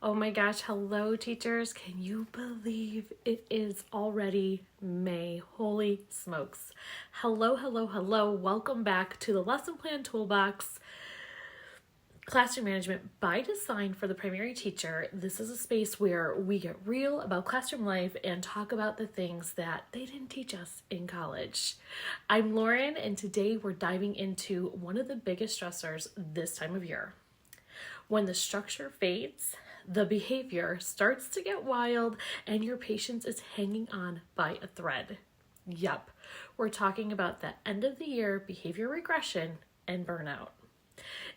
Oh my gosh, hello teachers. Can you believe it is already May? Holy smokes. Hello. Welcome back to the Lesson Plan Toolbox, Classroom Management by Design for the Primary Teacher. This is a space where we get real about classroom life and talk about the things that they didn't teach us in college. I'm Lauren, and today we're diving into one of the biggest stressors this time of year. When the structure fades, the behavior starts to get wild and your patience is hanging on by a thread. Yup, we're talking about the end of the year behavior regression and burnout.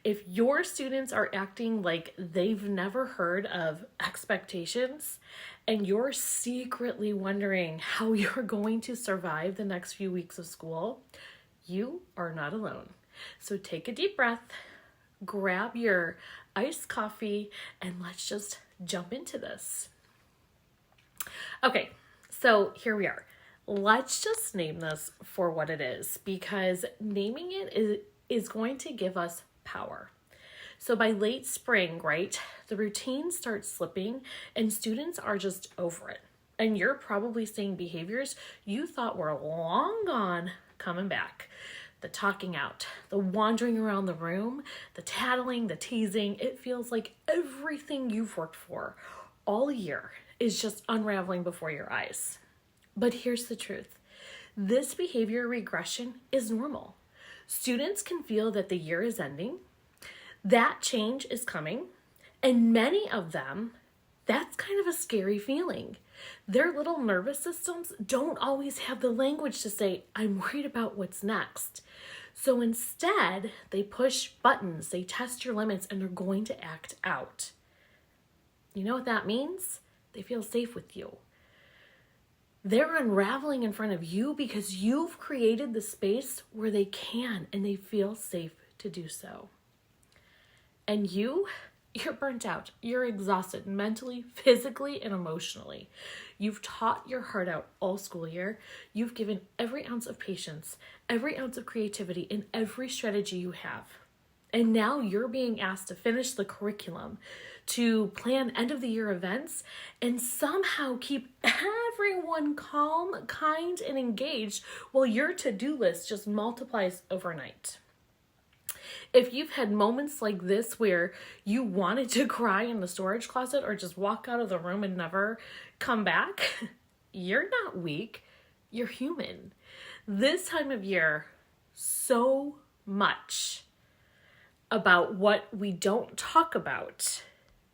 If your students are acting like they've never heard of expectations and you're secretly wondering how you're going to survive the next few weeks of school, you are not alone. So take a deep breath, grab your iced coffee, and let's just jump into this. Okay, so here we are. Let's just name this for what it is, because naming it is going to give us power. So by late spring, right, the routine starts slipping and students are just over it. And you're probably seeing behaviors you thought were long gone coming back. The talking out, the wandering around the room, the tattling, the teasing. It feels like everything you've worked for all year is just unraveling before your eyes. But here's the truth. This behavior regression is normal. Students can feel that the year is ending, that change is coming, and many of them, that's kind of a scary feeling. Their little nervous systems don't always have the language to say, I'm worried about what's next. So instead, they push buttons, they test your limits, and they're going to act out. You know what that means? They feel safe with you. They're unraveling in front of you because you've created the space where they can and they feel safe to do so. And you're burnt out. You're exhausted mentally, physically, and emotionally. You've taught your heart out all school year. You've given every ounce of patience, every ounce of creativity, and every strategy you have. And now you're being asked to finish the curriculum, to plan end of the year events, and somehow keep everyone calm, kind, and engaged while your to-do list just multiplies overnight. If you've had moments like this where you wanted to cry in the storage closet or just walk out of the room and never come back, you're not weak, you're human. This time of year, so much about what we don't talk about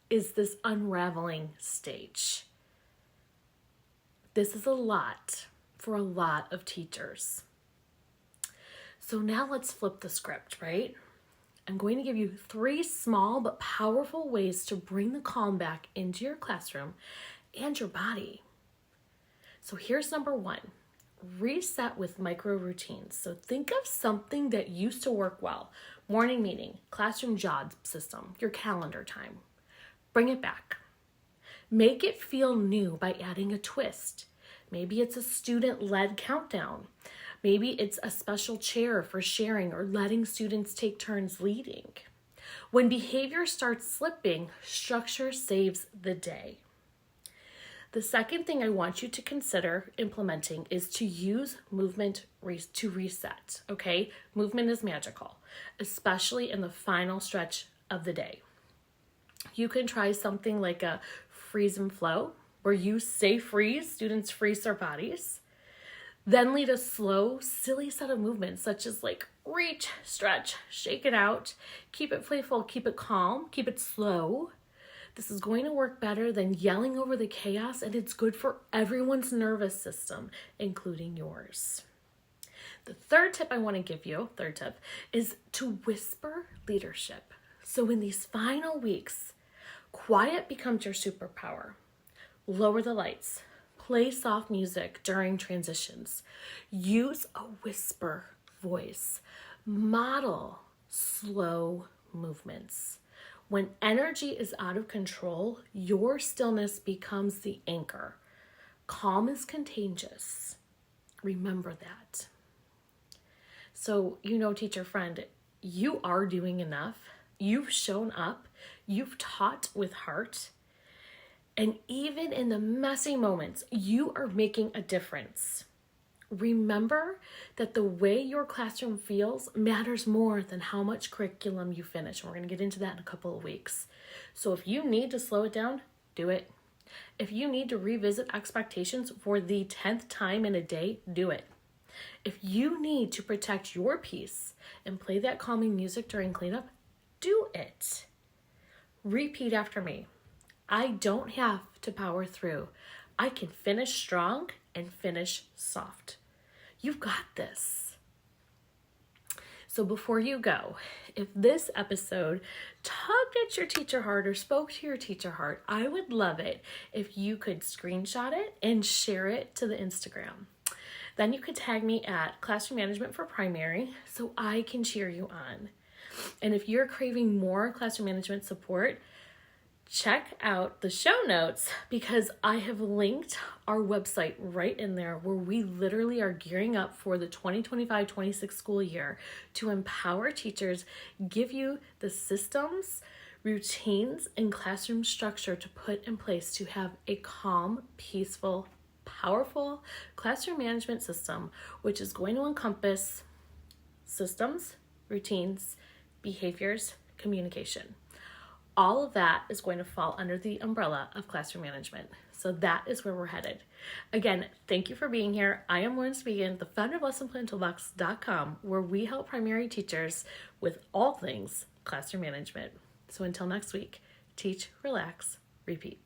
is this unraveling stage. This is a lot for a lot of teachers. So now let's flip the script, right? I'm going to give you 3 small but powerful ways to bring the calm back into your classroom and your body. So here's number 1, reset with micro routines. So think of something that used to work well. Morning meeting, classroom job system, your calendar time. Bring it back. Make it feel new by adding a twist. Maybe it's a student-led countdown. Maybe it's a special chair for sharing or letting students take turns leading. When behavior starts slipping, structure saves the day. The second thing I want you to consider implementing is to use movement to reset, okay? Movement is magical, especially in the final stretch of the day. You can try something like a freeze and flow, where you say freeze, students freeze their bodies. Then lead a slow, silly set of movements such as like reach, stretch, shake it out, keep it playful, keep it calm, keep it slow. This is going to work better than yelling over the chaos, and it's good for everyone's nervous system, including yours. The third tip I want to give you, is to whisper leadership. So in these final weeks, quiet becomes your superpower. Lower the lights. Play soft music during transitions. Use a whisper voice. Model slow movements. When energy is out of control, your stillness becomes the anchor. Calm is contagious. Remember that. So, teacher friend, you are doing enough. You've shown up. You've taught with heart. And even in the messy moments, you are making a difference. Remember that the way your classroom feels matters more than how much curriculum you finish. And we're going to get into that in a couple of weeks. So if you need to slow it down, do it. If you need to revisit expectations for the 10th time in a day, do it. If you need to protect your peace and play that calming music during cleanup, do it. Repeat after me. I don't have to power through. I can finish strong and finish soft. You've got this. So before you go, if this episode tugged at your teacher heart or spoke to your teacher heart, I would love it if you could screenshot it and share it to the Instagram. Then you could tag me at Classroom Management for Primary so I can cheer you on. And if you're craving more classroom management support, check out the show notes because I have linked our website right in there where we literally are gearing up for the 2025-26 school year to empower teachers, give you the systems, routines, and classroom structure to put in place to have a calm, peaceful, powerful classroom management system, which is going to encompass systems, routines, behaviors, communication. All of that is going to fall under the umbrella of classroom management. So that is where we're headed. Again, thank you for being here. I am Lauren Spigen, the founder of LessonPlanToolbox.com, where we help primary teachers with all things classroom management. So until next week, teach, relax, repeat.